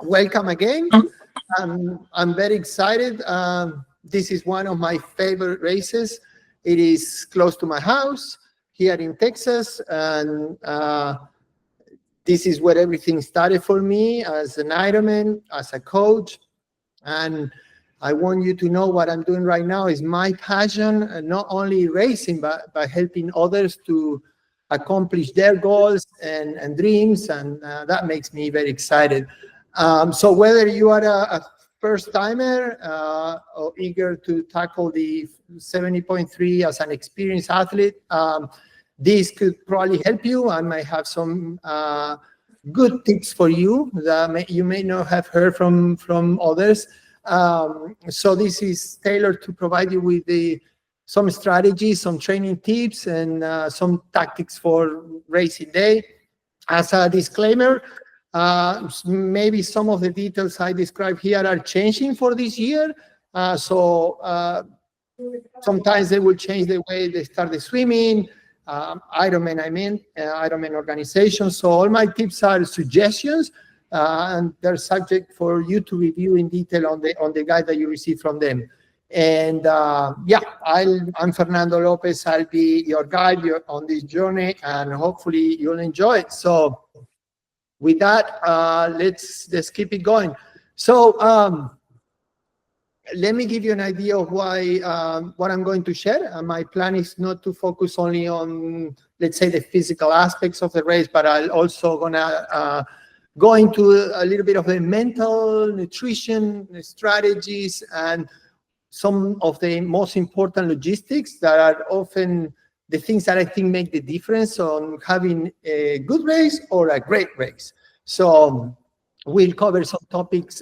welcome again. I'm very excited. This is one of my favorite races. It is close to my house here in Texas, and this is where everything started for me as an Ironman, as a coach. And I want you to know what I'm doing right now is my passion, not only racing, but by helping others to accomplish their goals and dreams, and that makes me very excited. So whether you are a first-timer or eager to tackle the 70.3 as an experienced athlete, this could probably help you. I might have some good tips for you that you may not have heard from others. So this is tailored to provide you with some strategies, some training tips, and some tactics for racing day. As a disclaimer, maybe some of the details I describe here are changing for this year. So sometimes they will change the way they start the swimming. Ironman organization. So all my tips are suggestions, and they're subject for you to review in detail on the guide that you receive from them. And I'm Fernando Lopez. I'll be your guide on this journey, and hopefully you'll enjoy it. So with that, let's keep it going. So let me give you an idea of why what I'm going to share. My plan is not to focus only on, let's say, the physical aspects of the race, but I'm also gonna go into a little bit of the mental nutrition strategies and some of the most important logistics that are often the things that I think make the difference on having a good race or a great race. So we'll cover some topics,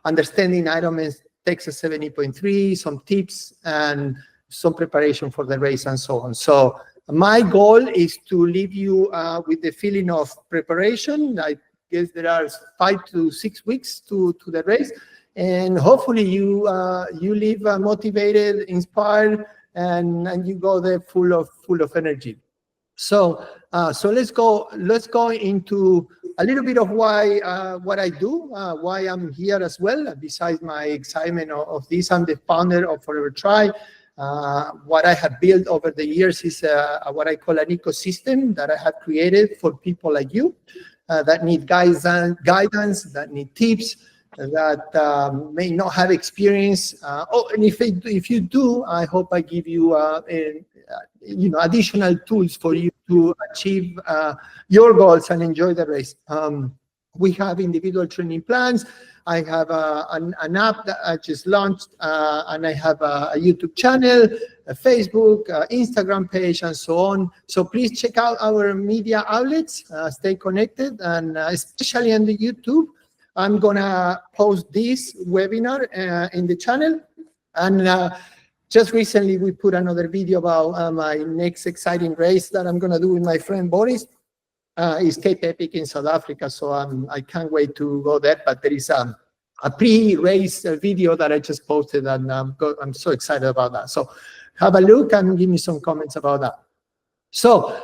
understanding Ironman Texas 70.3, some tips, and some preparation for the race and so on. So my goal is to leave you with the feeling of preparation. I guess there are 5 to 6 weeks to the race, and hopefully you leave motivated, inspired, and you go there full of energy. So let's go into a little bit of why what I do, why I'm here as well. Besides my excitement of this, I'm the founder of Forever Try. What I have built over the years is what I call an ecosystem that I have created for people like you that need guidance, that need tips, that may not have experience. And if you do, I hope I give you additional tools for you to achieve your goals and enjoy the race. We have individual training plans. I have an app that I just launched, and I have a YouTube channel, a Facebook, Instagram page, and so on. So please check out our media outlets, stay connected, and especially on the YouTube. I'm gonna post this webinar in the channel, and just recently we put another video about my next exciting race that I'm gonna do with my friend Boris. Is Cape Epic in South Africa, so I can't wait to go there. But there is a pre-race video that I just posted, and I'm so excited about that. So have a look and give me some comments about that. So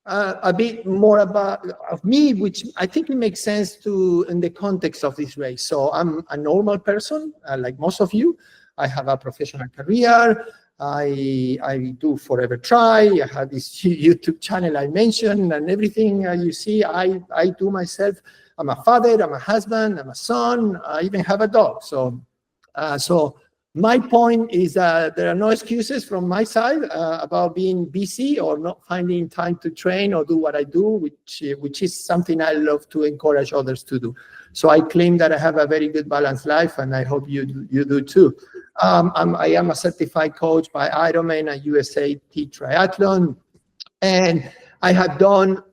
a bit more of me, which I think it makes sense in the context of this race. So I'm a normal person, like most of you. I have a professional career. I do Forever Try. I have this YouTube channel I mentioned, and everything you see, I do myself. I'm a father, I'm a husband, I'm a son, I even have a dog. So my point is that there are no excuses from my side about being busy or not finding time to train or do what I do, which is something I love to encourage others to do. So I claim that I have a very good balanced life, and I hope you do too. I am a certified coach by Ironman and USA Triathlon, and I have done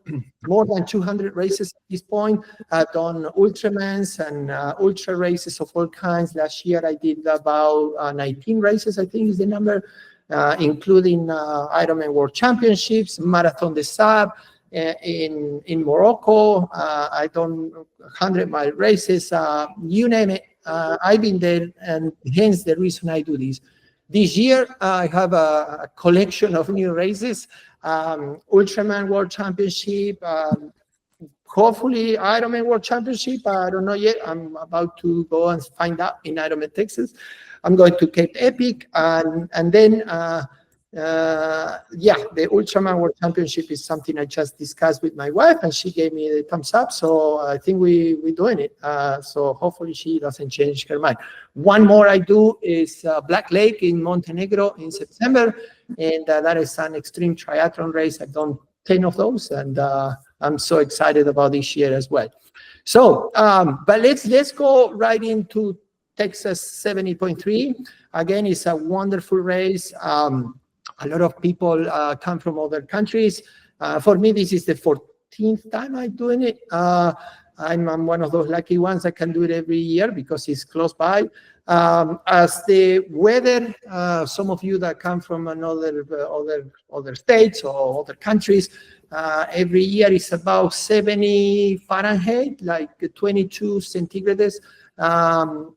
more than 200 races at this point. I've done Ultramans and ultra races of all kinds. Last year I did about 19 races, I think is the number, including Ironman World Championships, Marathon des Sables in Morocco. I've done 100-mile races, you name it. I've been there, and hence the reason I do this. This year, I have a collection of new races, Ultraman World Championship, hopefully Ironman World Championship. I don't know yet. I'm about to go and find out in Ironman Texas. I'm going to Cape Epic, and then the Ultraman World Championship is something I just discussed with my wife, and she gave me the thumbs up. So I think we're doing it. So hopefully she doesn't change her mind. One more I do is Black Lake in Montenegro in September, and that is an extreme triathlon race. I've done 10 of those, and I'm so excited about this year as well. So, but let's go right into Texas 70.3. Again, it's a wonderful race. A lot of people come from other countries. For me, this is the 14th time I'm doing it. I'm one of those lucky ones that can do it every year because it's close by. As the weather, some of you that come from other states or other countries, every year is about 70 Fahrenheit, like 22 centigrades.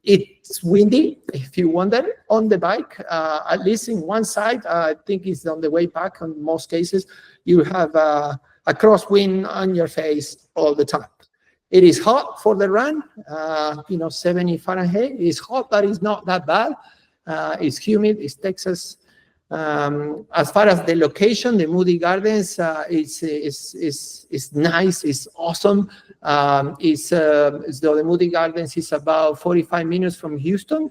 It's windy, if you wonder, on the bike, at least in one side. I think it's on the way back. In most cases, you have a crosswind on your face all the time. It is hot for the run, 70 Fahrenheit. It's hot, but it's not that bad. It's humid. It's Texas. As far as the location, the Moody Gardens, it's nice. It's awesome. The Moody Gardens is about 45 minutes from Houston.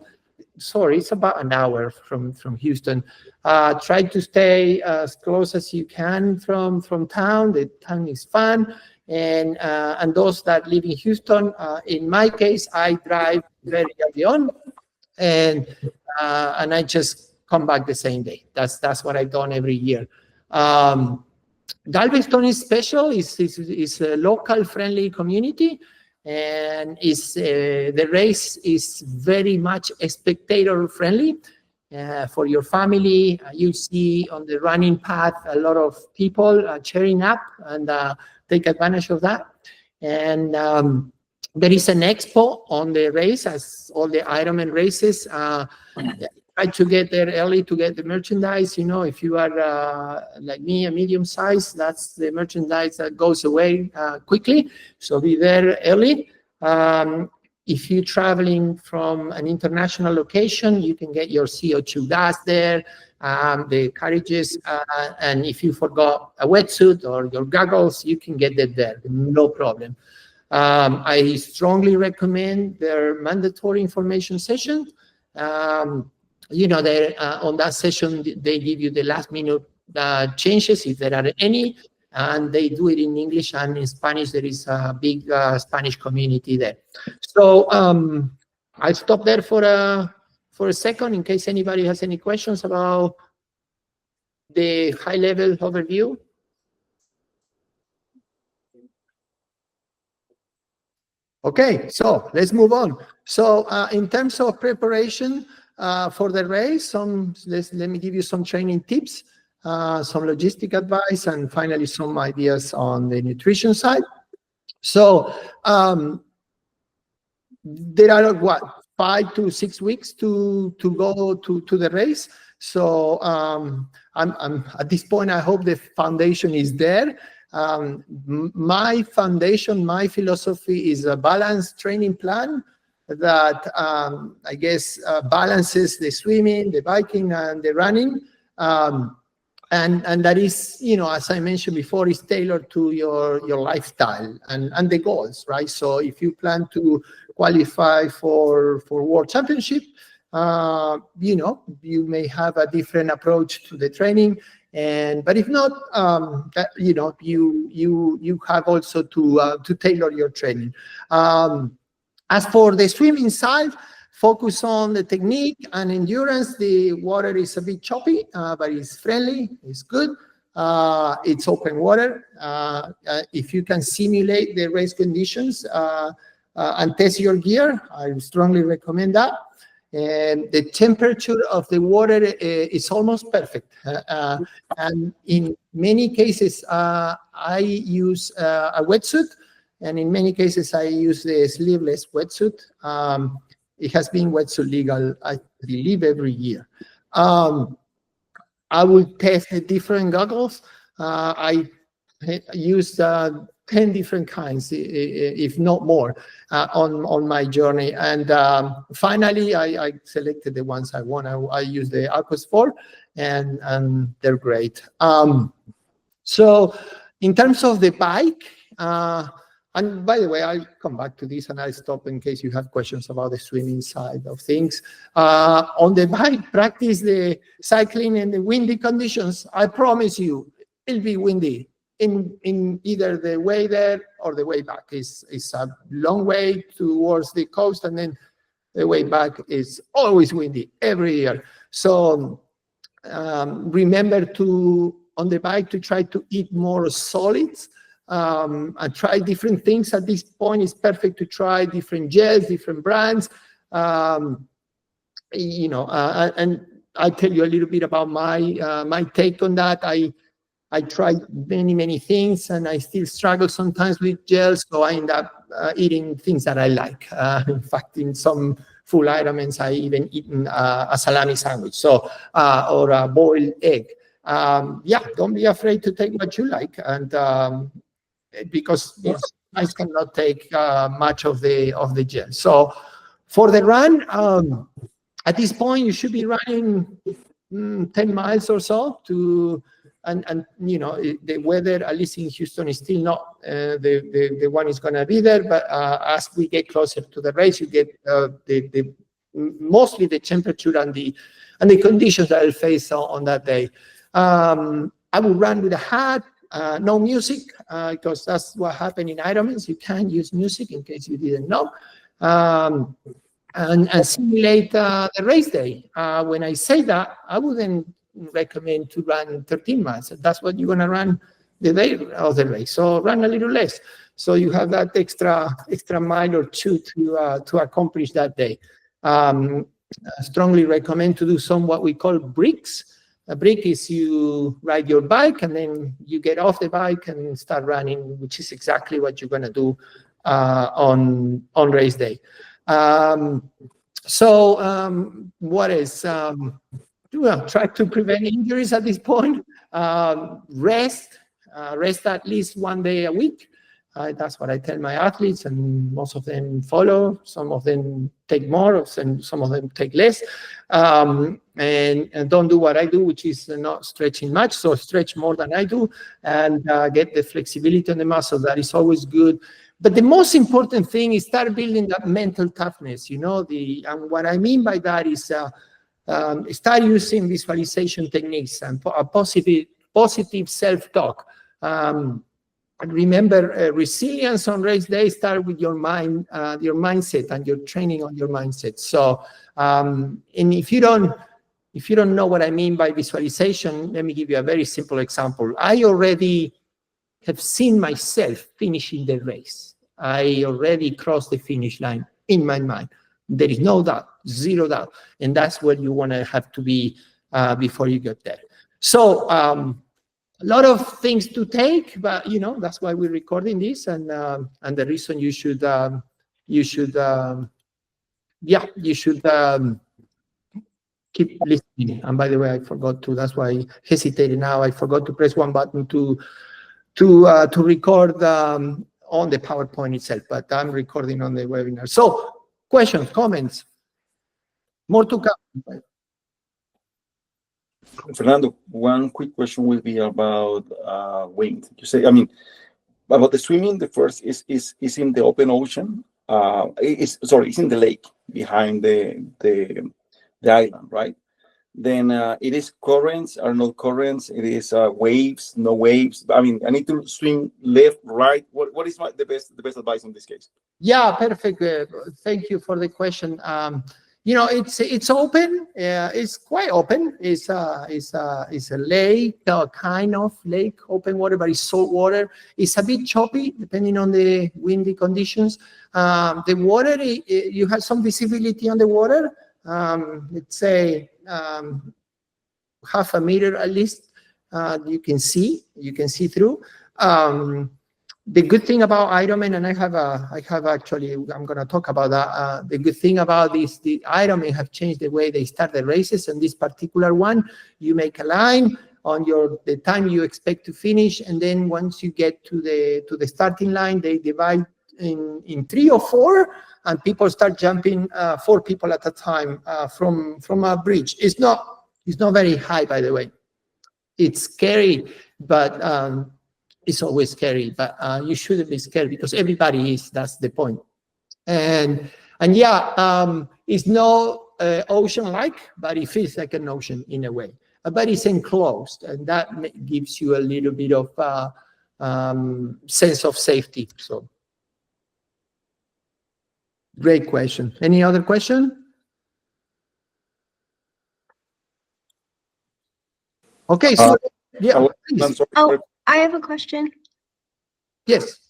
Sorry, it's about an hour from Houston. Try to stay as close as you can from town. The town is fun. And those that live in Houston, in my case, I drive very early on, and I just come back the same day. That's what I've done every year. Galveston is special. It's a local friendly community, and the race is very much spectator friendly. For your family, you see on the running path a lot of people cheering up and take advantage of that. And there is an expo on the race, as all the Ironman races. Try to get there early to get the merchandise. If you are like me, a medium size, that's the merchandise that goes away quickly. So be there early. If you're traveling from an international location, you can get your CO2 gas there, the carriages, and if you forgot a wetsuit or your goggles, you can get it there, no problem. I strongly recommend their mandatory information session. On that session, they give you the last minute changes, if there are any, and they do it in English and in Spanish. There is a big Spanish community there. So I'll stop there for a second in case anybody has any questions about the high-level overview. Okay, so let's move on. So in terms of preparation for the race, let me give you some training tips, some logistic advice, and finally some ideas on the nutrition side. So there are 5 to 6 weeks to go to the race. So I'm at this point, I hope the foundation is there. My foundation, my philosophy is a balanced training plan that I guess balances the swimming, the biking, and the running. And that is, as I mentioned before, is tailored to your lifestyle and the goals, right? So if you plan to qualify for World Championship, you may have a different approach to the training. But if not, you have also to tailor your training. As for the swimming side, focus on the technique and endurance. The water is a bit choppy, but it's friendly, it's good. It's open water. If you can simulate the race conditions and test your gear, I strongly recommend that. And the temperature of the water is almost perfect. And in many cases, I use a wetsuit, and in many cases, I use the sleeveless wetsuit. It has been wetsuit legal, I believe, every year. I will test the different goggles. I use 10 different kinds, if not more, on my journey. And finally, I selected the ones I want. I use the Aquas 4, and they're great. So in terms of the bike, and by the way, I'll come back to this and I'll stop in case you have questions about the swimming side of things. On the bike, practice the cycling in the windy conditions. I promise you, it'll be windy in either the way there or the way back. It's a long way towards the coast, and then the way back is always windy every year. So remember on the bike to try to eat more solids. And try different things. At this point, it's perfect to try different gels, different brands. And I'll tell you a little bit about my take on that. I tried many things, and I still struggle sometimes with gels, so I end up eating things that I like. In fact, in some full Ironmans, I even eaten a salami sandwich, or a boiled egg. Don't be afraid to take what you like, and because I cannot take much of the gel. So for the run, at this point, you should be running 10 miles or so and the weather, at least in Houston, is still not the one is going to be there. But as we get closer to the race, you get mostly the temperature and the conditions that I'll face on that day. I will run with a hat. No music, because that's what happened in Ironmans. You can't use music, in case you didn't know, and simulate the race day. When I say that, I wouldn't recommend to run 13 miles. That's what you're going to run the day of the race. So run a little less, so you have that extra mile or two to accomplish that day. I strongly recommend to do some what we call bricks. A brick is you ride your bike and then you get off the bike and start running, which is exactly what you're going to do on race day. What is? Try to prevent injuries at this point. Rest at least one day a week. That's what I tell my athletes, and most of them follow. Some of them take more, and some of them take less. And don't do what I do, which is not stretching much. So stretch more than I do, and get the flexibility on the muscle. That is always good. But the most important thing is start building that mental toughness. And what I mean by that is start using visualization techniques and a positive self-talk. And remember, resilience on race day starts with your mindset, and your training on your mindset. So, and if you don't know what I mean by visualization, let me give you a very simple example. I already have seen myself finishing the race. I already crossed the finish line in my mind. There is no doubt, zero doubt, and that's where you want to have to be before you get there. So. A lot of things to take, but that's why we're recording this, and the reason you should keep listening. And by the way, I forgot to. That's why I hesitated now. I forgot to press one button to record on the PowerPoint itself, but I'm recording on the webinar. So, questions, comments, more to come. Fernando, one quick question will be about wind. You say, about the swimming. The first is in the open ocean. It's in the lake behind the island, right? Then it is currents or no currents. It is waves, no waves. I need to swim left, right. What is the best advice in this case? Yeah, perfect. Thank you for the question. It's open. It's quite open. It's a lake, kind of lake, open water, but it's salt water. It's a bit choppy depending on the windy conditions. The water, you have some visibility on the water. Let's say half a meter at least. You can see through. The good thing about Ironman, and I have actually, I'm going to talk about that. The good thing about this, the Ironman have changed the way they start the races. And this particular one, you make a line on the time you expect to finish, and then once you get to the starting line, they divide in 3 or 4, and people start jumping 4 people at a time from a bridge. It's not very high, by the way. It's scary, but it's always scary. But you shouldn't be scared, because everybody is. That's the point. And yeah, it's no ocean-like, but it feels like an ocean in a way. But it's enclosed, and that gives you a little bit of sense of safety. So, great question. Any other question? Okay, so yeah. Oh, I have a question. Yes.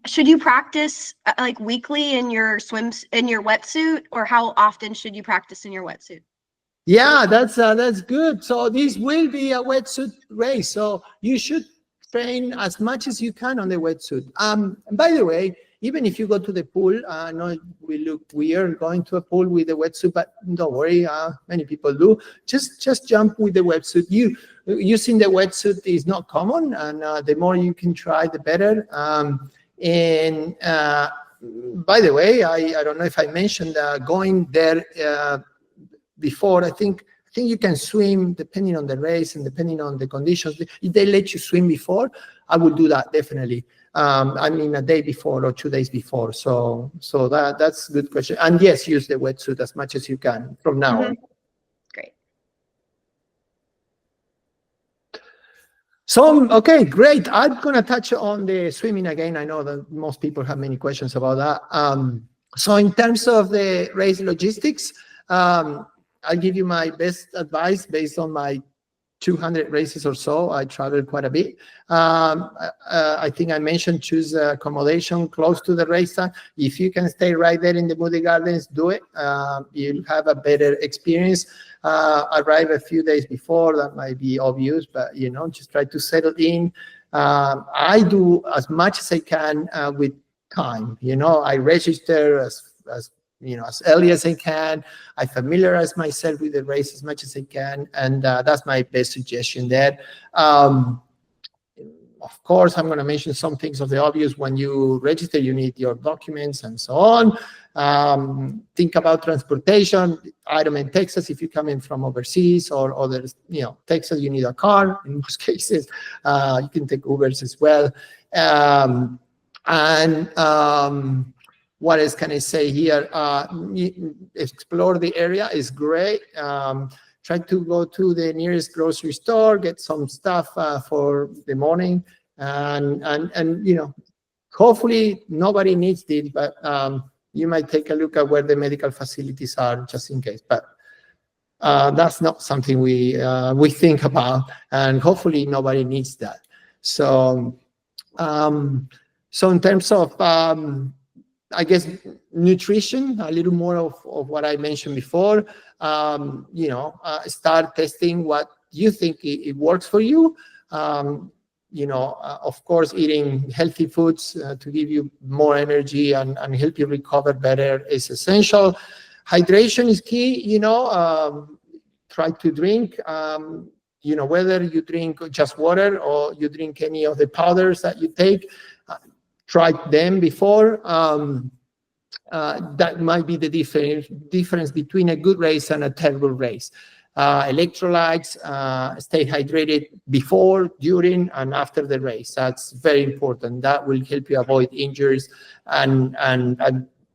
Should you practice like weekly in your wetsuit, or how often should you practice in your wetsuit? Yeah, that's good. So this will be a wetsuit race, so you should train as much as you can on the wetsuit. And by the way, even if you go to the pool, I know we look weird going to a pool with a wetsuit, but don't worry, many people do. Just jump with the wetsuit. Using the wetsuit is not common, and the more you can try, the better. And by the way, I don't know if I mentioned going there before. I think you can swim depending on the race and depending on the conditions. If they let you swim before, I would do that definitely. I mean, a day before or 2 days before. So that's a good question. And yes, use the wetsuit as much as you can from now on. Great. So, okay, great. I'm going to touch on the swimming again. I know that most people have many questions about that. So in terms of the race logistics, I'll give you my best advice based on my 200 races or so. I traveled quite a bit. I think I mentioned choose accommodation close to the race time. If you can stay right there in the Moody Gardens, do it. You'll have a better experience. Arrive a few days before. That might be obvious, but just try to settle in. I do as much as I can with time. I register as early as I can. I familiarize myself with the race as much as I can, and that's my best suggestion there. Of course, I'm going to mention some things of the obvious. When you register, you need your documents and so on. Think about transportation. Ironman Texas, if you're coming from overseas or other, Texas, you need a car in most cases. You can take Ubers as well. What else can I say here? Explore the area is great. Try to go to the nearest grocery store, get some stuff for the morning, and hopefully nobody needs it, but you might take a look at where the medical facilities are just in case. But that's not something we think about, and hopefully nobody needs that. So in terms of I guess nutrition, a little more of what I mentioned before. Start testing what you think it works for you. Of course, eating healthy foods to give you more energy and help you recover better is essential. Hydration is key. Try to drink. Whether you drink just water or you drink any of the powders that you take. Tried them before. That might be the difference between a good race and a terrible race. Electrolytes, stay hydrated before, during, and after the race. That's very important. That will help you avoid injuries and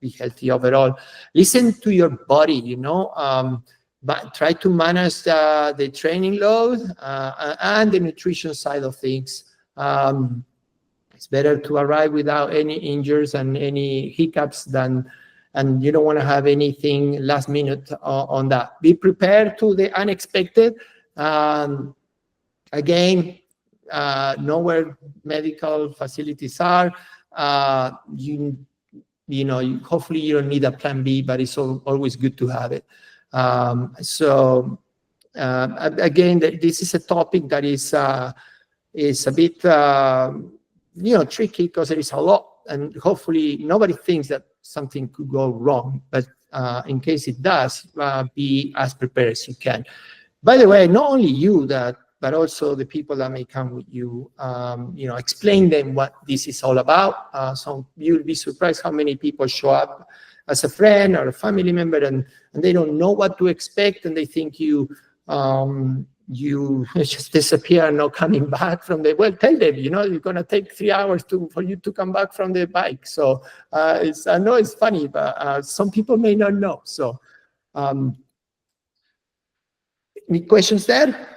be healthy overall. Listen to your body, but try to manage the training load and the nutrition side of things. It's better to arrive without any injuries and any hiccups and you don't want to have anything last minute on that. Be prepared to the unexpected. Again, know where medical facilities are. Hopefully you don't need a plan B, but it's always good to have it. Again, this is a topic that is a bit tricky because there is a lot, and hopefully nobody thinks that something could go wrong, but in case it does, be as prepared as you can. By the way, not only you but but also the people that may come with you. Explain them what this is all about. So you'll be surprised how many people show up as a friend or a family member, and they don't know what to expect, and they think you just disappear and not coming back from the, well, tell them, you're going to take 3 hours for you to come back from the bike. So I know it's funny, but some people may not know. So any questions there?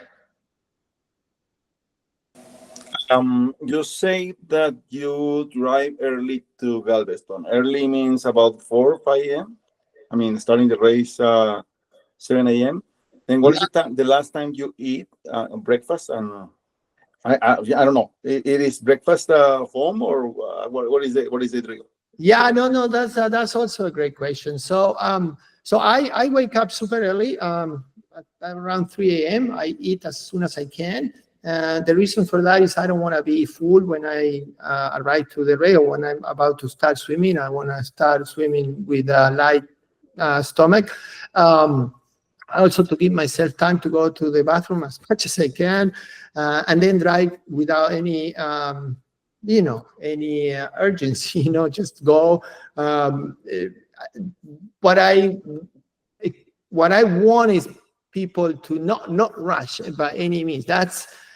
You say that you drive early to Galveston. Early means about 4 or 5 a.m. I mean, starting the race 7 a.m. Then what is the last time you eat breakfast? And I don't know. It is breakfast home, or what is it? What is it real? Yeah, no, that's also a great question. So I wake up super early, at around 3 a.m. I eat as soon as I can. The reason for that is I don't want to be full when I arrive to the rail. When I'm about to start swimming, I want to start swimming with a light stomach. Also to give myself time to go to the bathroom as much as I can, and then drive without any urgency, just go. What I want is people to not rush by any means.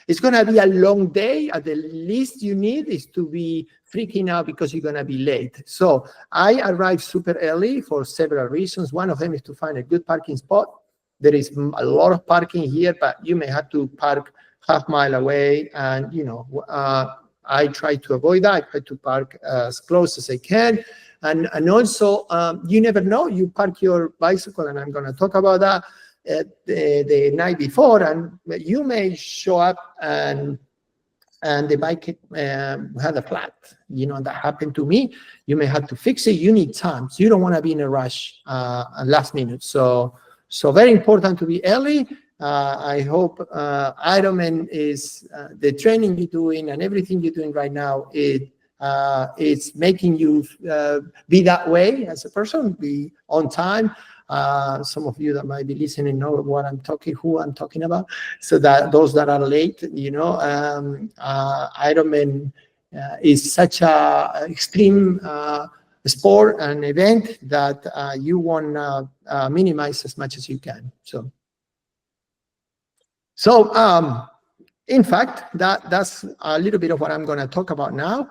It's going to be a long day. At the least you need is to be freaking out because you're going to be late. So I arrive super early for several reasons. One of them is to find a good parking spot. There is a lot of parking here, but you may have to park half mile away. And, I try to avoid that. I try to park as close as I can. And also, you never know. You park your bicycle, and I'm going to talk about that, the night before, and you may show up and the bike had a flat. That happened to me. You may have to fix it. You need time. So you don't want to be in a rush last minute. So very important to be early. I hope Ironman is the training you're doing and everything you're doing right now. It's making you be that way as a person, be on time. Some of you that might be listening know who I'm talking about. So that those that are late, Ironman is such a extreme sport and event that you want to minimize as much as you can. So in fact, that's a little bit of what I'm going to talk about now.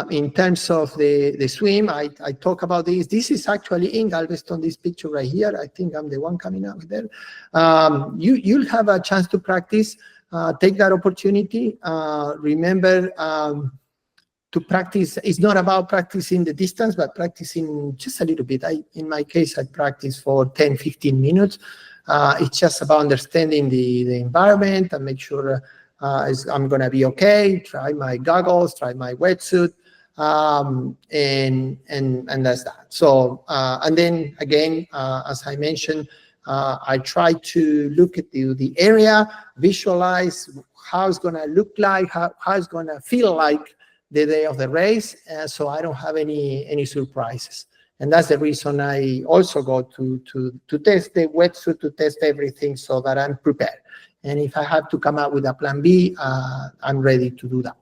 In terms of the swim, I talk about this. This is actually in Galveston, this picture right here. I think I'm the one coming out there. You'll have a chance to practice. Take that opportunity. Remember, to practice, it's not about practicing the distance, but practicing just a little bit. In my case, I practice for 10, 15 minutes. It's just about understanding the environment and make sure I'm going to be okay. Try my goggles, try my wetsuit, and that's that. So, and then again, as I mentioned, I try to look at the area, visualize how it's going to look like, how it's going to feel like the day of the race, so I don't have any surprises. And that's the reason I also go to test the wetsuit, to test everything so that I'm prepared. And if I have to come out with a plan B, I'm ready to do that.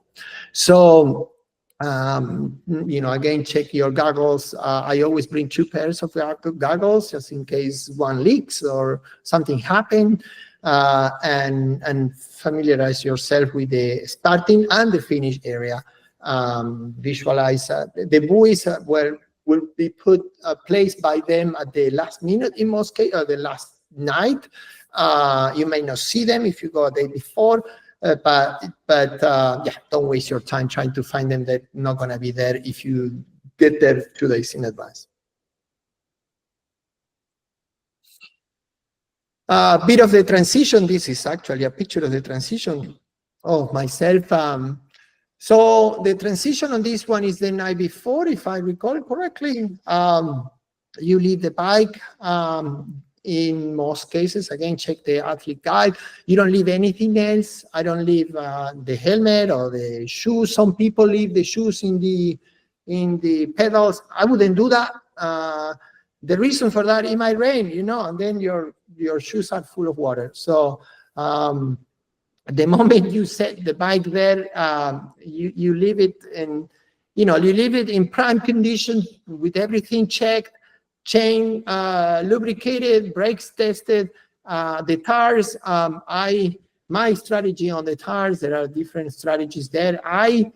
So, again, check your goggles. I always bring 2 pairs of goggles just in case one leaks or something happened. And familiarize yourself with the starting and the finish area. Visualize the buoys will be placed by them at the last minute in most cases, or the last night. You may not see them if you go a day before, but don't waste your time trying to find them. They're not going to be there if you get there 2 days in advance. A bit of the transition. This is actually a picture of the transition of myself. So the transition on this one is the night before, if I recall correctly. You leave the bike. In most cases, again, check the athlete guide. You don't leave anything else. I don't leave the helmet or the shoes. Some people leave the shoes in the pedals. I wouldn't do that. The reason for that, it might rain, and then your shoes are full of water. So the moment you set the bike there, you leave it in, you leave it in prime condition with everything checked, chain lubricated, brakes tested, the tires. My strategy on the tires, there are different strategies there. I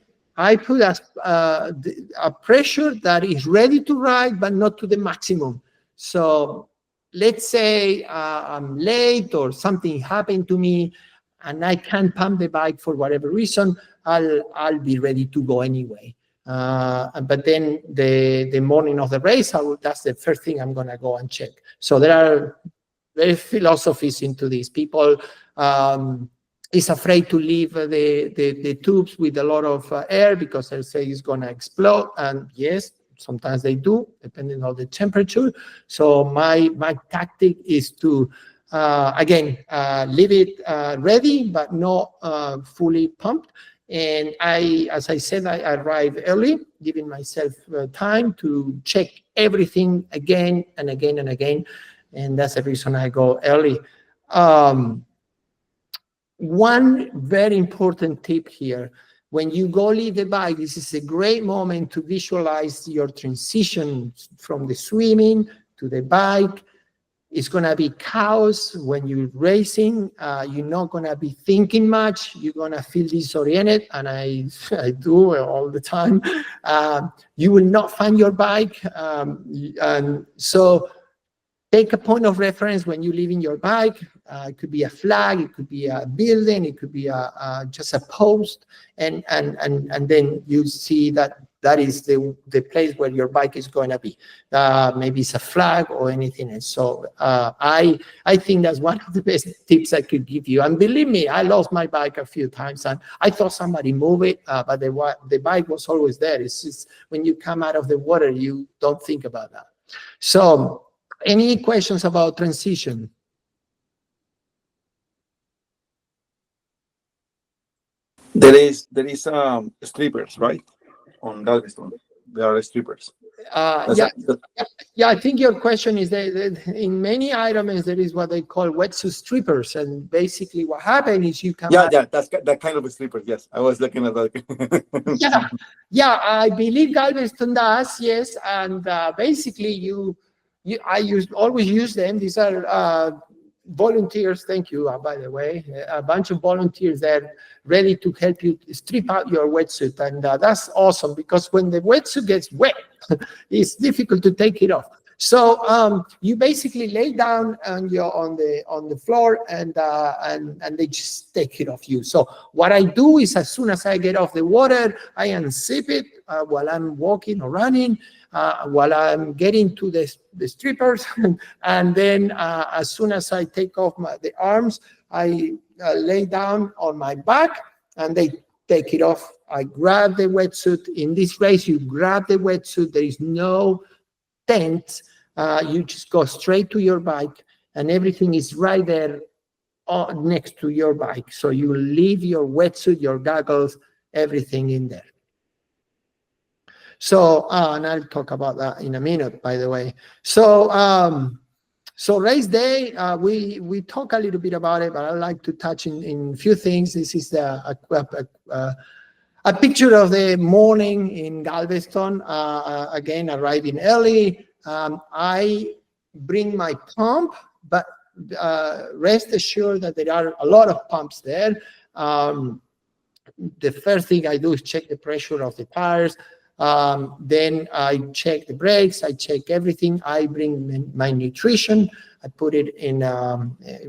put a pressure that is ready to ride, but not to the maximum. So let's say I'm late or something happened to me and I can't pump the bike for whatever reason, I'll be ready to go anyway. But then the morning of the race, that's the first thing I'm gonna go and check. So there are various philosophies into this. People is afraid to leave the tubes with a lot of air because they say it's gonna explode. And yes, sometimes they do, depending on the temperature. So my tactic is to again leave it ready, but not fully pumped. And as I said, I arrive early, giving myself time to check everything again and again and again. And that's the reason I go early. One very important tip here, when you go leave the bike, this is a great moment to visualize your transition from the swimming to the bike. It's going to be chaos when you're racing. You're not going to be thinking much. You're going to feel disoriented, and I do all the time. You will not find your bike. And so take a point of reference when you're leaving your bike. It could be a flag, it could be a building, it could be just a post, and then you see that is the place where your bike is going to be. Maybe it's a flag or anything else. So I think that's one of the best tips I could give you. And believe me, I lost my bike a few times, and I thought somebody moved it, but the bike was always there. It's just when you come out of the water, you don't think about that. So any questions about transition? There is strippers, right? On Galveston, there are strippers. Yeah, I think your question is that in many Ironmans there is what they call wetsuit strippers, and basically what happens is you come out. Yeah, that's that kind of a stripper. Yes, I was looking at that. yeah, I believe Galveston does. Yes, and basically I always use them. These are volunteers. Thank you, by the way, a bunch of volunteers there ready to help you strip out your wetsuit, and that's awesome because when the wetsuit gets wet, it's difficult to take it off. So you basically lay down on the floor, and they just take it off you. So what I do is, as soon as I get off the water, I unzip it while I'm walking or running, while I'm getting to the strippers, and then as soon as I take off the arms, I lay down on my back, and they take it off. I grab the wetsuit. In this race, you grab the wetsuit. There is no tent. You just go straight to your bike, and everything is right there next to your bike. So you leave your wetsuit, your goggles, everything in there. So, and I'll talk about that in a minute, by the way. So race day, we talk a little bit about it, but I'd like to touch in a few things. This is a picture of the morning in Galveston. Again, arriving early. I bring my pump, but rest assured that there are a lot of pumps there. The first thing I do is check the pressure of the tires. Then I check the brakes, I check everything. I bring my nutrition. I put it in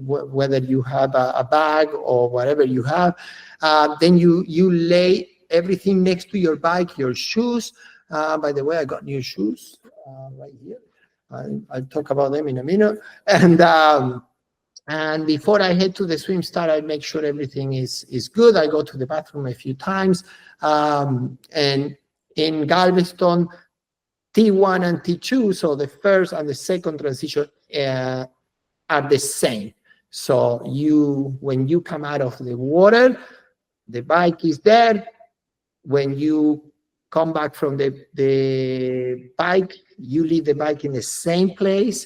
whether you have a bag or whatever you have. Then you lay everything next to your bike, your shoes. By the way, I got new shoes right here. I'll talk about them in a minute. And before I head to the swim start, I make sure everything is good. I go to the bathroom a few times. And in Galveston, T1 and T2, so the first and the second transition are the same. So when you come out of the water, the bike is there. When you come back from the bike, you leave the bike in the same place,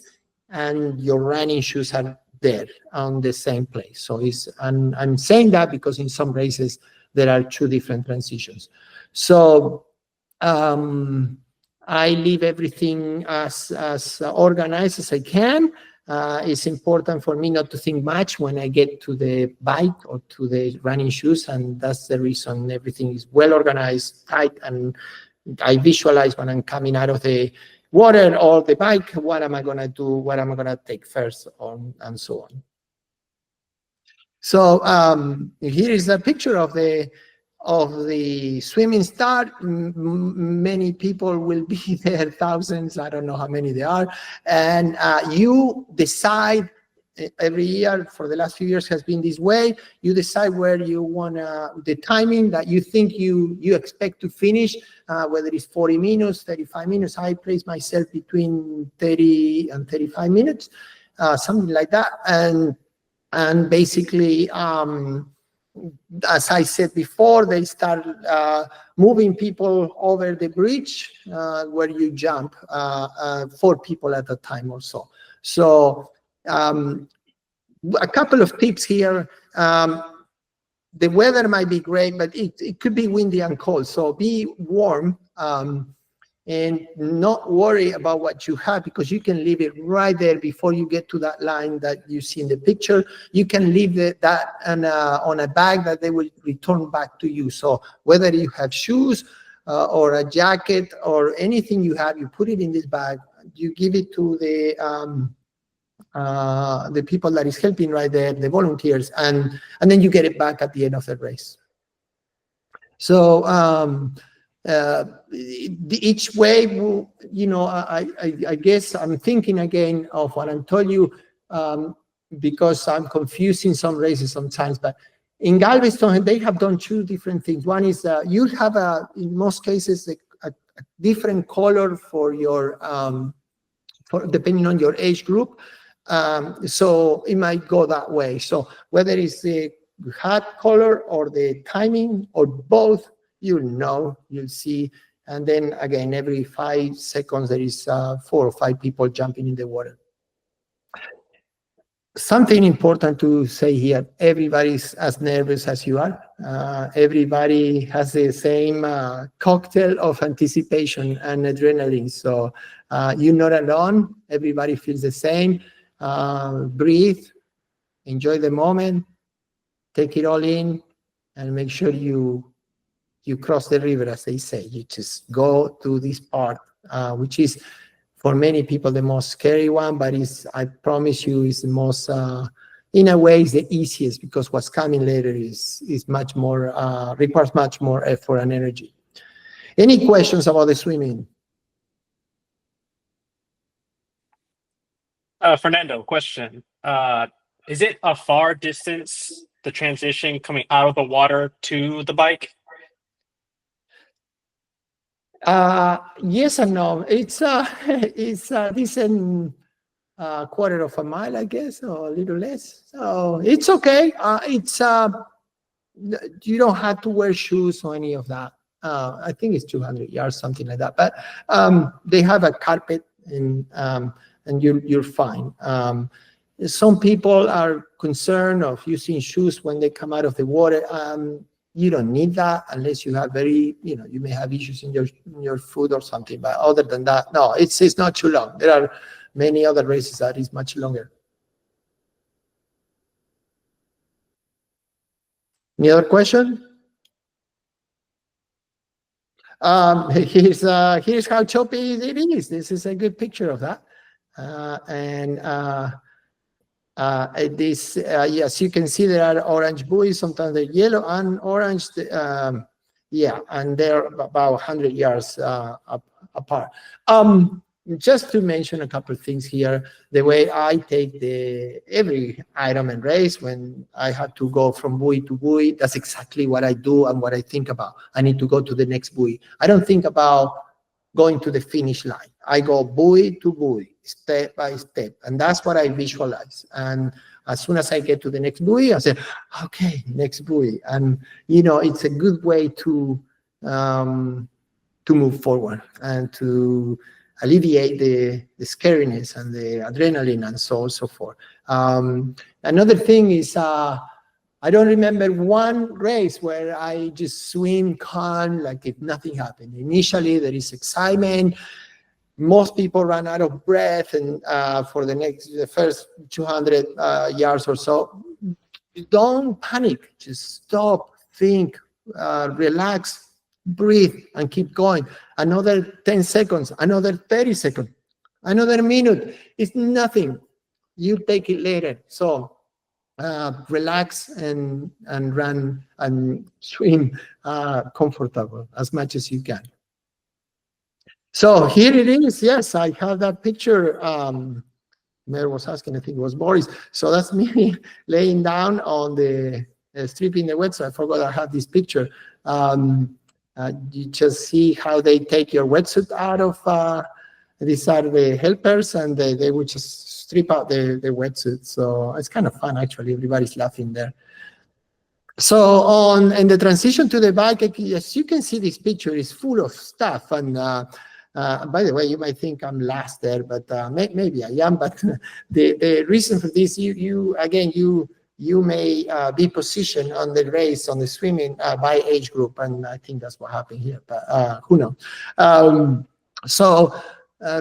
and your running shoes are there on the same place. So and I'm saying that because in some races there are two different transitions. So I leave everything as organized as I can. It's important for me not to think much when I get to the bike or to the running shoes, and that's the reason everything is well organized, tight, and I visualize when I'm coming out of the water or the bike, what am I going to do, what am I going to take first, and so on. So here is a picture of the swimming start. Many people will be there, thousands, I don't know how many there are, and you decide. Every year for the last few years has been this way. You decide where you want the timing that you think you expect to finish, whether it's 40 minutes, 35 minutes. I place myself between 30 and 35 minutes, something like that. And basically, as I said before, they start moving people over the bridge where you jump 4 people at a time or so. So a couple of tips here. The weather might be great, but it could be windy and cold. So be warm and not worry about what you have, because you can leave it right there before you get to that line that you see in the picture. You can leave that on a bag that they will return back to you. So whether you have shoes or a jacket or anything you have, you put it in this bag. You give it to the people that is helping right there, the volunteers, and then you get it back at the end of the race. So each wave will, I guess I'm thinking again of what I told you, because I'm confusing some races sometimes, but in Galveston, they have done 2 different things. One is you have in most cases, a different color for your, depending on your age group. So it might go that way. So whether it's the hat color or the timing or both, you'll see. And then again, every 5 seconds, there is 4 or 5 people jumping in the water. Something important to say here, everybody's as nervous as you are. Everybody has the same cocktail of anticipation and adrenaline. So you're not alone. Everybody feels the same. Breathe, enjoy the moment, take it all in, and make sure you cross the river, as they say. You just go through this part, which is for many people the most scary one, but I promise you, is the most, in a way, is the easiest, because what's coming later is much more, requires much more effort and energy. Any questions about the swimming? Fernando, question. Is it a far distance, the transition coming out of the water to the bike? Yes and no. It's a decent quarter of a mile, I guess, or a little less. So it's okay. You don't have to wear shoes or any of that. I think it's 200 yards, something like that. But they have a carpet, and you're fine. Some people are concerned of using shoes when they come out of the water. You don't need that unless you have you may have issues in your foot or something. But other than that, no, it's not too long. There are many other races that is much longer. Any other question? Here's how choppy it is. This is a good picture of that. Yes, you can see there are orange buoys. Sometimes they're yellow and orange. And they're about 100 yards apart. Just to mention a couple of things here, the way I take every Ironman race, when I have to go from buoy to buoy, that's exactly what I do and what I think about. I need to go to the next buoy. I don't think about going to the finish line. I go buoy to buoy, step by step, and that's what I visualize. And as soon as I get to the next buoy, I say, okay, next buoy. And it's a good way to move forward and to alleviate the scariness and the adrenaline and so on and so forth. Another thing is, I don't remember one race where I just swim calm, like if nothing happened. Initially, there is excitement. Most people run out of breath, and for the first 200 yards or so, don't panic. Just stop, think, relax, breathe, and keep going. Another 10 seconds, another 30 seconds, another minute. It's nothing. You take it later. So relax and run and swim comfortable as much as you can. So here it is. Yes, I have that picture. Mayor was asking, I think it was Boris. So that's me laying down on the strip in the wet. So I forgot I had this picture. You just see how they take your wetsuit out of, these are the helpers, and they would just strip out the wetsuit. So it's kind of fun, actually. Everybody's laughing there. So in the transition to the bike, as you can see, this picture is full of stuff. And by the way, you might think I'm last there, but maybe I am. But the reason for this, you may be positioned on the race, on the swimming by age group, and I think that's what happened here. But who knows?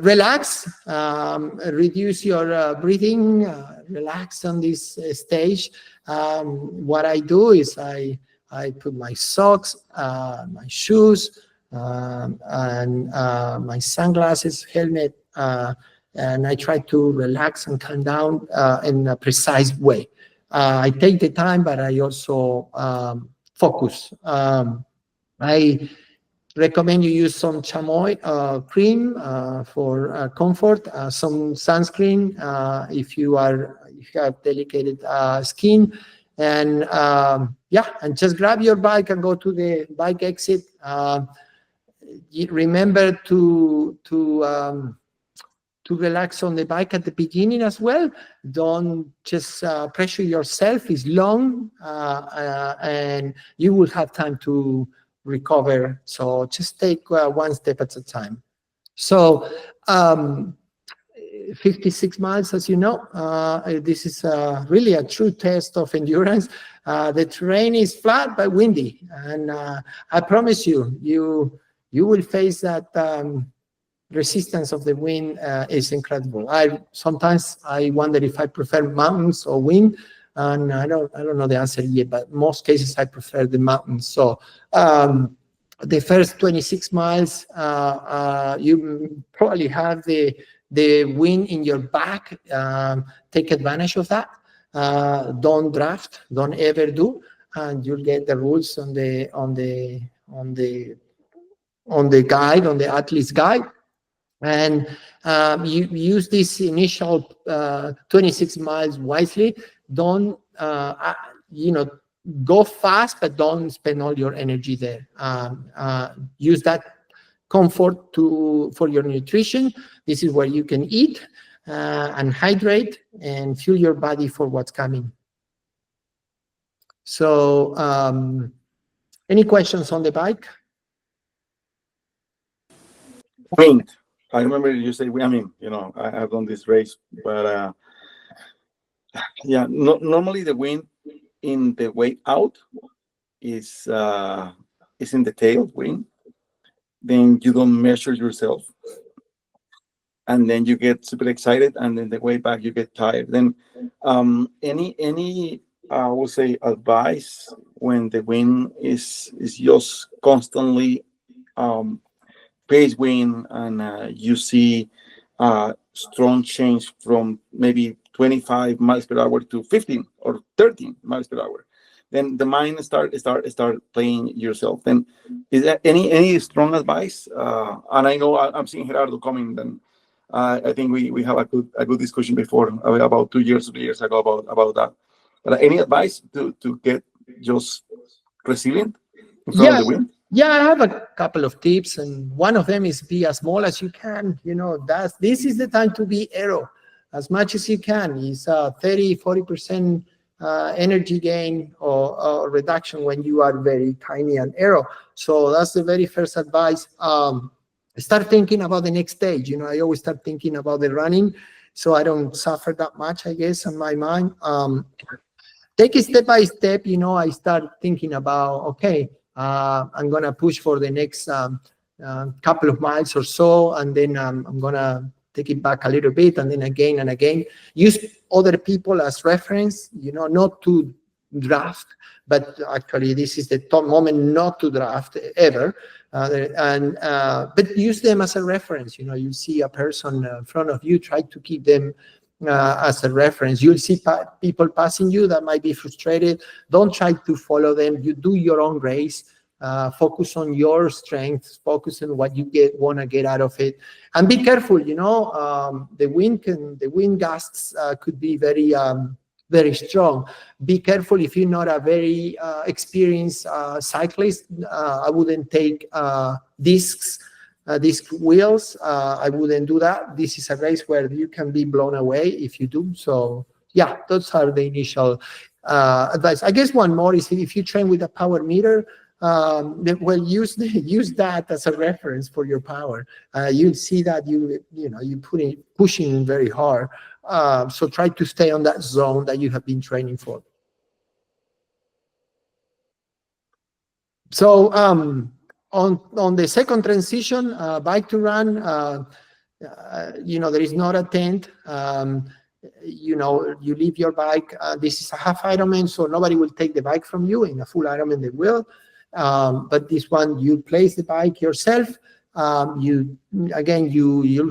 Relax, reduce your breathing, relax on this stage. What I do is I put my socks, my shoes, and my sunglasses, helmet, and I try to relax and calm down in a precise way. I take the time, but I also focus. I recommend you use some chamoy cream for comfort, some sunscreen if you have delicate skin, and and just grab your bike and go to the bike exit. Remember to relax on the bike at the beginning as well. Don't just pressure yourself. It's long, and you will have time to recover. So just take one step at a time. So 56 miles, as you know, this is really a true test of endurance. The terrain is flat but windy, and I promise you will face that resistance of the wind is incredible. Sometimes I wonder if I prefer mountains or wind, and I don't know the answer yet, but most cases I prefer the mountains. So the first 26 miles, you probably have the wind in your back. Take advantage of that. Don't draft. Don't ever do, and you'll get the rules on the guide, on the athlete's guide. And you use this initial 26 miles wisely. Don't go fast, but don't spend all your energy there. Use that comfort for your nutrition. This is where you can eat and hydrate and fuel your body for what's coming. So any questions on the bike? Wind. I remember you say, I mean, I have done this race, but normally the wind in the way out is in the tailwind. Then you don't measure yourself, and then you get super excited, and then the way back you get tired. Then any I would say advice when the wind is just constantly pace wind, and you see strong change from maybe 25 miles per hour to 15 or 13 miles per hour, then the mind start playing yourself. Then is there any strong advice? And I know I'm seeing Gerardo coming. Then I think we have a good discussion before about 2 years ago about that. But any advice to get just resilient in front of the wind? Yeah, I have a couple of tips, and one of them is be as small as you can. This is the time to be aero as much as you can. It's 30-40% energy gain or reduction when you are very tiny and aero. So that's the very first advice. Start thinking about the next stage. I always start thinking about the running so I don't suffer that much, I guess, in my mind. Take it step by step. I start thinking about, okay, I'm gonna push for the next couple of miles or so, and then I'm gonna take it back a little bit, and then again and again. Use other people as reference, not to draft, but actually this is the top moment not to draft ever. But use them as a reference. You see a person in front of you, try to keep them as a reference. You'll see people passing you that might be frustrated. Don't try to follow them. You do your own race. Focus on your strengths. Focus on what you want to get out of it, and be careful. The wind gusts could be very very strong. Be careful if you're not a very experienced cyclist. I wouldn't take disc wheels. I wouldn't do that. This is a race where you can be blown away if you do. So yeah, those are the initial advice. I guess one more is, if you train with a power meter, well, use that as a reference for your power. You'll see that you pushing very hard. So try to stay on that zone that you have been training for. So on the second transition, bike to run, there is not a tent. You leave your bike. This is a half Ironman, so nobody will take the bike from you. In a full Ironman, they will. But this one, you place the bike yourself. You'll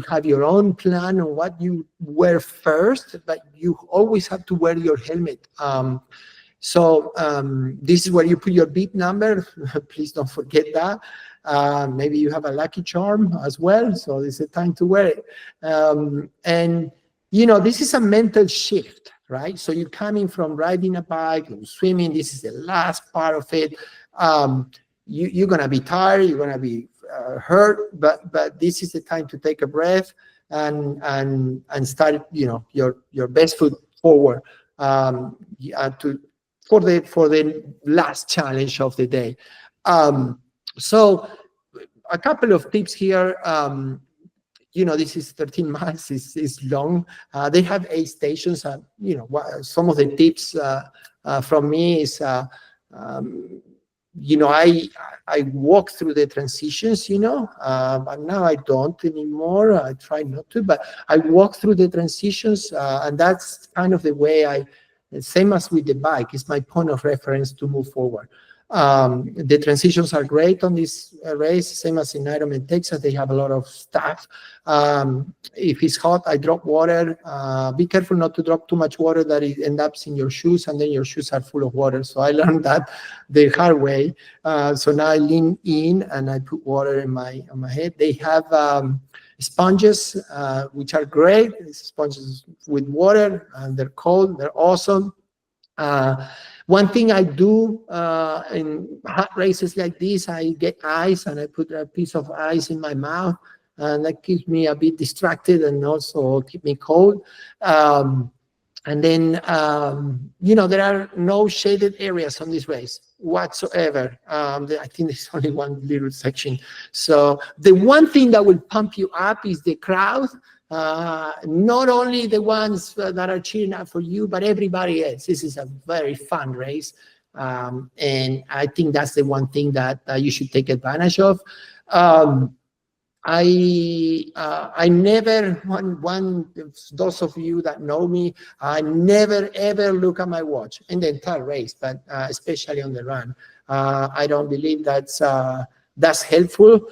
have your own plan on what you wear first, but you always have to wear your helmet. So this is where you put your beep number. Please don't forget that. Maybe you have a lucky charm as well, so this is the time to wear it. And this is a mental shift, right? So you're coming from riding a bike, swimming. This is the last part of it. You're gonna be tired. You're gonna be hurt, but this is the time to take a breath and start your best foot forward for the last challenge of the day. So a couple of tips here. This is 13 miles. Is long. They have 8 stations. Some of the tips from me is. I walk through the transitions, but now I don't anymore. I try not to, but I walk through the transitions, and that's kind of the way same as with the bike, it's my point of reference to move forward. The transitions are great on this race, same as in Ironman Texas. They have a lot of stuff. If it's hot, I drop water. Be careful not to drop too much water that it ends up in your shoes, and then your shoes are full of water. So I learned that the hard way. So now I lean in and I put water on my head. They have sponges, which are great. Sponges with water, and they're cold. They're awesome. One thing I do in hot races like this, I get ice and I put a piece of ice in my mouth, and that keeps me a bit distracted and also keep me cold. And then, there are no shaded areas on this race whatsoever. I think there's only one little section. So the one thing that will pump you up is the crowd. Not only the ones that are cheering up for you, but everybody else. This is a very fun race. And I think that's the one thing that you should take advantage of. I never, those of you that know me, I never ever look at my watch in the entire race, but especially on the run. I don't believe that's helpful.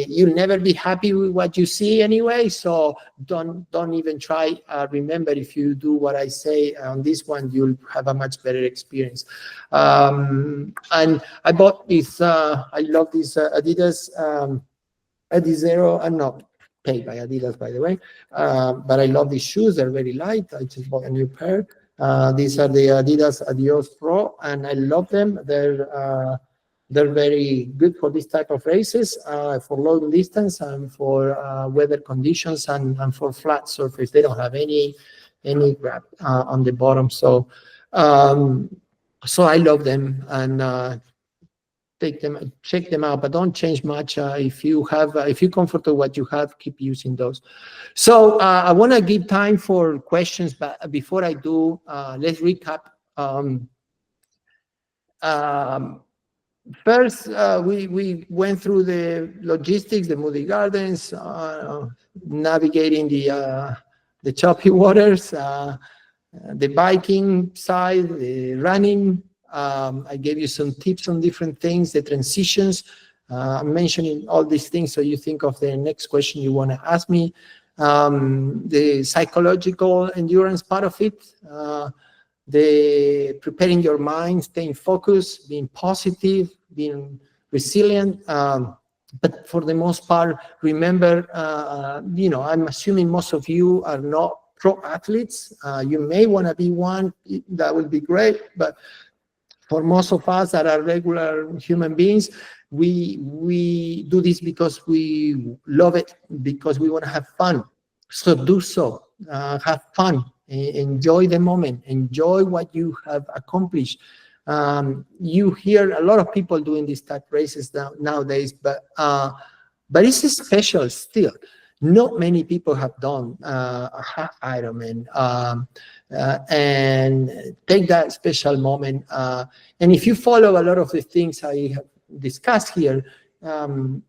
You'll never be happy with what you see anyway. So don't even try. Remember, if you do what I say on this one, you'll have a much better experience. And I bought this. I love this Adidas Adizero. I'm not paid by Adidas, by the way, but I love these shoes. They're very light. I just bought a new pair. These are the Adidas Adios Pro, and I love them. They're very good for this type of races, for long distance and for weather conditions and for flat surface. They don't have any grab on the bottom. So I love them, and check them out, but don't change much. If you're comfortable what you have, keep using those. So I want to give time for questions, but before I do, let's recap. First, we went through the logistics, the Moody Gardens, navigating the choppy waters, the biking side, the running. I gave you some tips on different things, the transitions. I'm mentioning all these things so you think of the next question you want to ask me. The psychological endurance part of it, the preparing your mind, staying focused, being positive, being resilient. But for the most part, remember, I'm assuming most of you are not pro athletes. You may want to be one. That would be great. But for most of us that are regular human beings, we do this because we love it, because we want to have fun. So do so. Have fun. Enjoy the moment. Enjoy what you have accomplished. You hear a lot of people doing these type races nowadays, but it's special still. Not many people have done a half Ironman, and take that special moment. And if you follow a lot of the things I have discussed here, then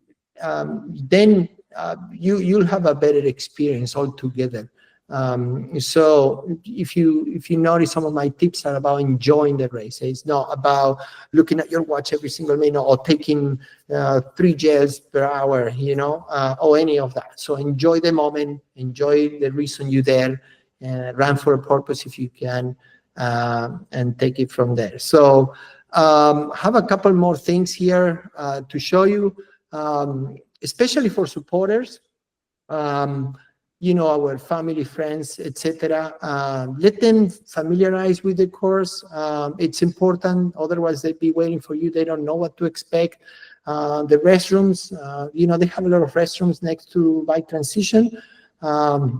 you'll have a better experience altogether. So if you notice, some of my tips are about enjoying the race. It's not about looking at your watch every single minute or taking 3 gels per hour, or any of that. So enjoy the moment, enjoy the reason you're there, and run for a purpose if you can, and take it from there. So have a couple more things here to show you, especially for supporters. Our family, friends, etc. Let them familiarize with the course. It's important. Otherwise, they'd be waiting for you. They don't know what to expect. The restrooms, they have a lot of restrooms next to bike transition. I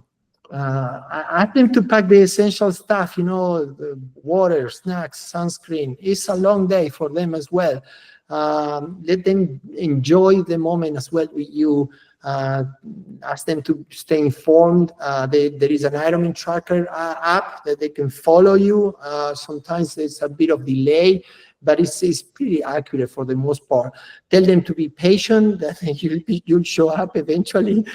ask them to pack the essential stuff, the water, snacks, sunscreen. It's a long day for them as well. Let them enjoy the moment as well with you. Ask them to stay informed. There is an Ironman tracker app that they can follow you. Sometimes there's a bit of delay, but it's pretty accurate for the most part. Tell them to be patient, that you'll show up eventually.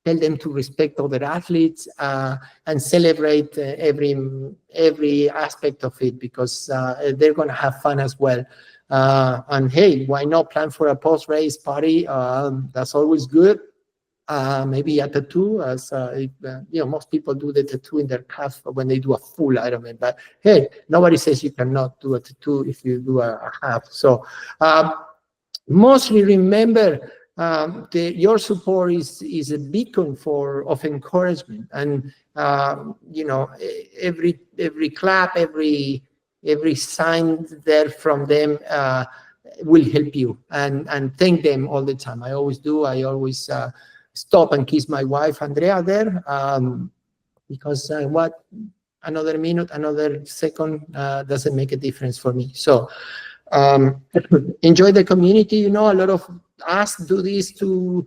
Tell them to respect other athletes, and celebrate every aspect of it, because they're going to have fun as well. And hey, why not plan for a post-race party? That's always good. Maybe a tattoo, as most people do the tattoo in their calf when they do a full Ironman. But hey, nobody says you cannot do a tattoo if you do a half. So mostly remember, your support is a beacon of encouragement, and every clap, every sign there from them will help you, and thank them all the time. I always do. I always stop and kiss my wife Andrea there, because what another minute, another second doesn't make a difference for me. So enjoy the community. A lot of us do this to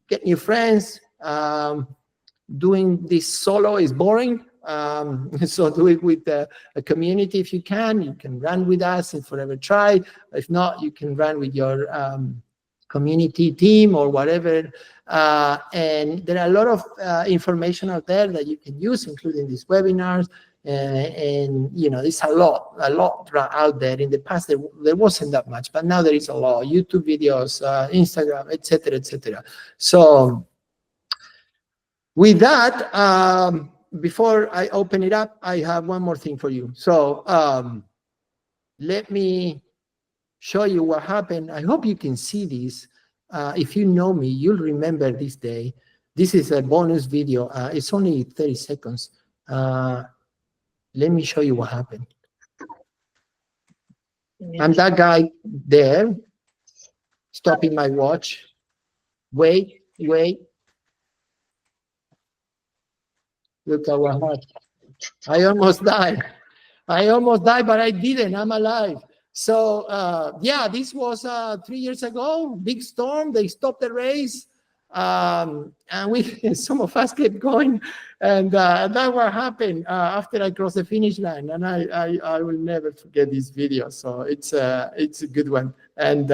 get new friends. Doing this solo is boring. So do it with a community if you can. You can run with us and Forever Try. If not, you can run with your community team or whatever. And there are a lot of information out there that you can use, including these webinars. And there's a lot out there. In the past, there wasn't that much, but now there is a lot. YouTube videos, Instagram, etc., etc. So with that, before I open it up, I have one more thing for you. So let me show you what happened. I hope you can see this. If you know me, you'll remember this day. This is a bonus video. It's only 30 seconds. Let me show you what happened. I'm that guy there, stopping my watch. Wait. Look at what happened. I almost died, but I didn't. I'm alive. So yeah, this was 3 years ago. Big storm. They stopped the race, and we some of us kept going, and that what happened after I crossed the finish line. And I will never forget this video. So it's a good one, and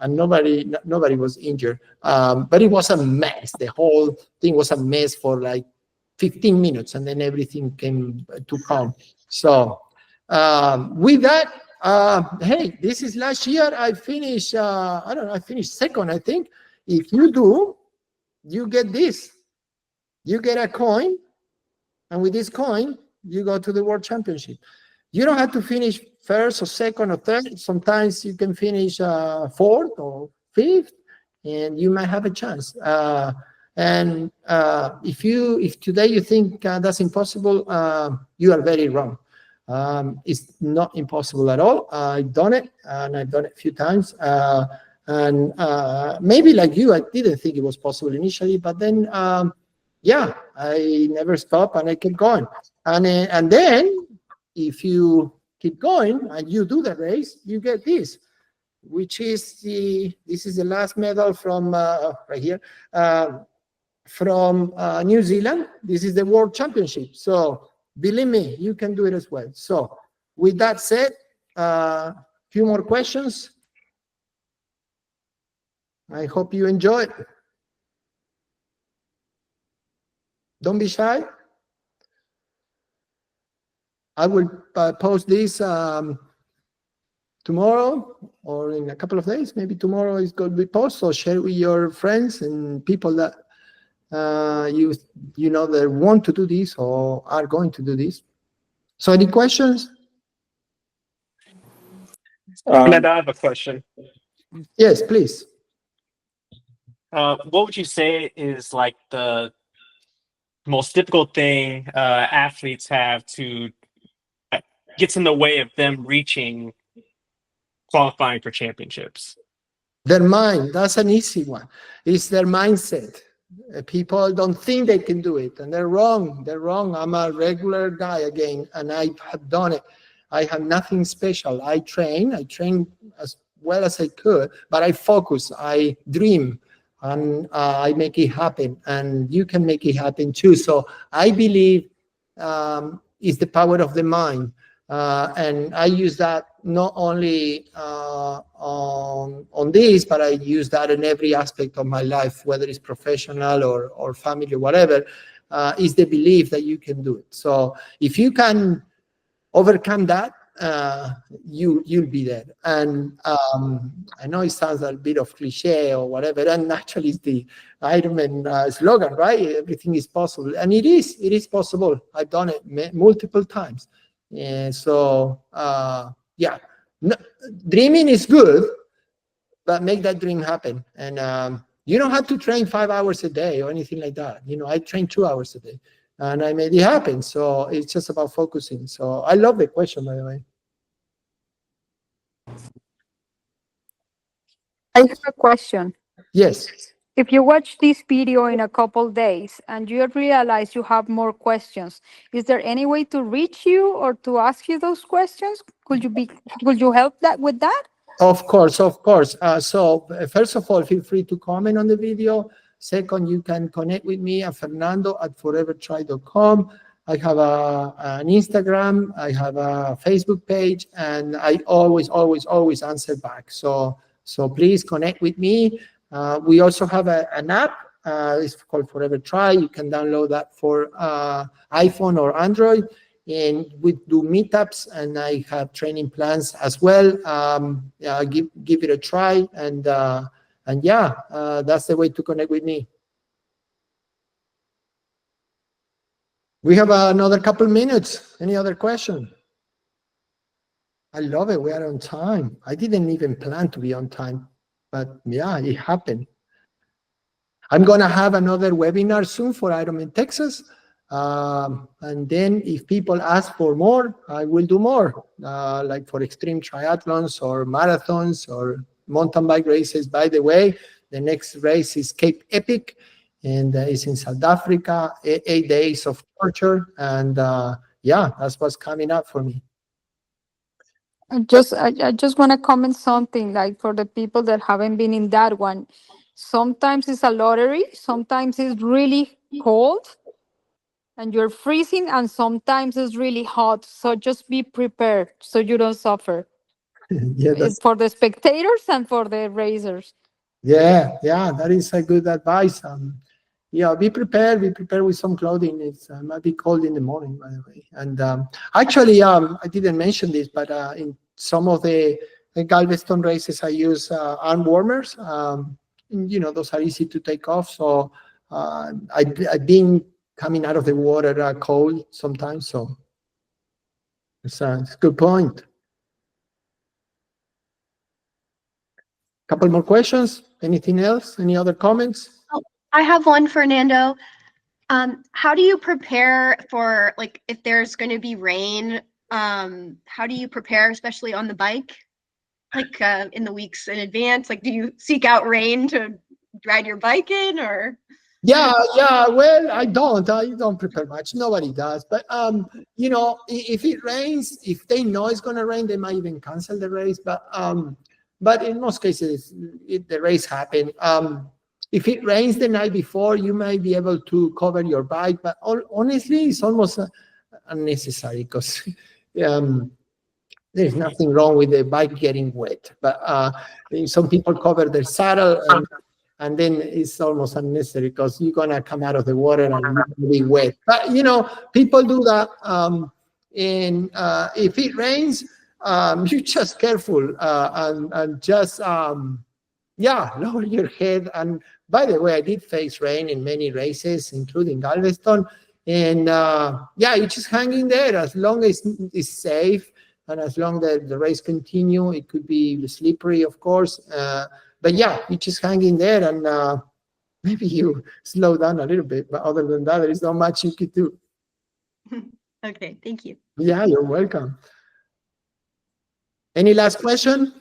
nobody was injured, but it was a mess. The whole thing was a mess for like 15 minutes, and then everything came to calm. So with that. Hey, this is last year. I finished, I don't know, I finished second, I think. If you do, you get this. You get a coin, and with this coin, you go to the World Championship. You don't have to finish first or second or third. Sometimes you can finish fourth or fifth, and you might have a chance. And if today you think that's impossible, you are very wrong. It's not impossible at all. I've done it, and I've done it a few times. And maybe like you, I didn't think it was possible initially, but then, yeah, I never stopped and I kept going. And then, if you keep going and you do the race, you get this, which is this is the last medal from right here, from New Zealand. This is the World Championship. So believe me, you can do it as well. So with that said, few more questions. I hope you enjoy it. Don't be shy. I will post this tomorrow or in a couple of days. Maybe tomorrow is going to be posted. So share with your friends and people that you know that want to do this or are going to do this. So any questions? Fernando, I have a question. Yes, please. What would you say is like the most difficult thing athletes have to gets in the way of them reaching qualifying for championships? Their mind. That's an easy one. It's their mindset. People don't think they can do it, and they're wrong. They're wrong. I'm a regular guy again, and I have done it. I have nothing special. I train as well as I could, but I focus. I dream, and I make it happen. And you can make it happen too. So I believe it's the power of the mind. And I use that not only on this, but I use that in every aspect of my life, whether it's professional or family or whatever, is the belief that you can do it. So if you can overcome that, you'll be there. And I know it sounds a bit of cliche or whatever, and actually it's the Ironman slogan, right? Everything is possible. And it is possible. I've done it multiple times. And so, yeah, dreaming is good, but make that dream happen. And you don't have to train 5 hours a day or anything like that. You know, I train 2 hours a day, and I made it happen. So it's just about focusing. So I love the question, by the way. I have a question. Yes. If you watch this video in a couple days and you realize you have more questions, is there any way to reach you or to ask you those questions? Could you help that with that? Of course. So first of all, feel free to comment on the video. Second, you can connect with me at fernando@forevertry.com. I have an Instagram, I have a Facebook page, and I always answer back. So please connect with me. We also have an app. It's called Forever Try. You can download that for iPhone or Android. And we do meetups, and I have training plans as well. Give it a try, and yeah, that's the way to connect with me. We have another couple minutes. Any other question? I love it. We are on time. I didn't even plan to be on time, but yeah, it happened. I'm going to have another webinar soon for Ironman Texas. And then if people ask for more, I will do more, like for extreme triathlons or marathons or mountain bike races. By the way, the next race is Cape Epic, and it's in South Africa, 8 days of torture. And yeah, that's what's coming up for me. I just want to comment something like for the people that haven't been in that one. Sometimes it's a lottery, sometimes it's really cold and you're freezing, and sometimes it's really hot. So just be prepared so you don't suffer. Yeah, that's For the spectators and for the racers. yeah, that is a good advice. Yeah, be prepared. Be prepared with some clothing. It's might be cold in the morning, by the way. And actually, I didn't mention this, but in some of the Galveston races, I use arm warmers. Those are easy to take off. So I've been coming out of the water cold sometimes. So it's a good point. Couple more questions. Anything else? Any other comments? I have one, Fernando. How do you prepare for, like, if there's going to be rain? How do you prepare, especially on the bike, like in the weeks in advance? Like, do you seek out rain to ride your bike in, or? Yeah. Well, I don't prepare much. Nobody does. But if it rains, if they know it's gonna rain, they might even cancel the race. But in most cases, the race happen. If it rains the night before, you might be able to cover your bike. But honestly, it's almost unnecessary because there's nothing wrong with the bike getting wet. But some people cover their saddle and then it's almost unnecessary because you're gonna come out of the water and you're gonna be wet. But people do that. And if it rains, you're just careful and just lower your head. And by the way, I did face rain in many races, including Galveston. And you just hang in there as long as it's safe and as long as the race continue. It could be slippery, of course. But yeah, you just hang in there and maybe you slow down a little bit. But other than that, there is not much you could do. Okay, thank you. Yeah, you're welcome. Any last question?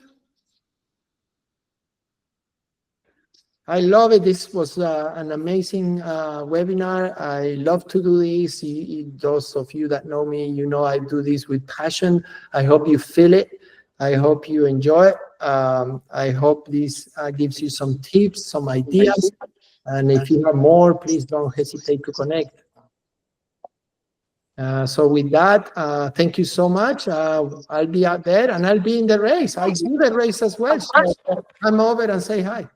I love it. This was an amazing webinar. I love to do this. Those of you that know me, I do this with passion. I hope you feel it. I hope you enjoy it. I hope this gives you some tips, some ideas. And if you have more, please don't hesitate to connect. So with that, thank you so much. I'll be out there and I'll be in the race. I do the race as well. So come over and say hi.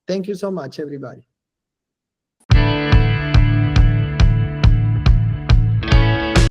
Thank you so much, everybody.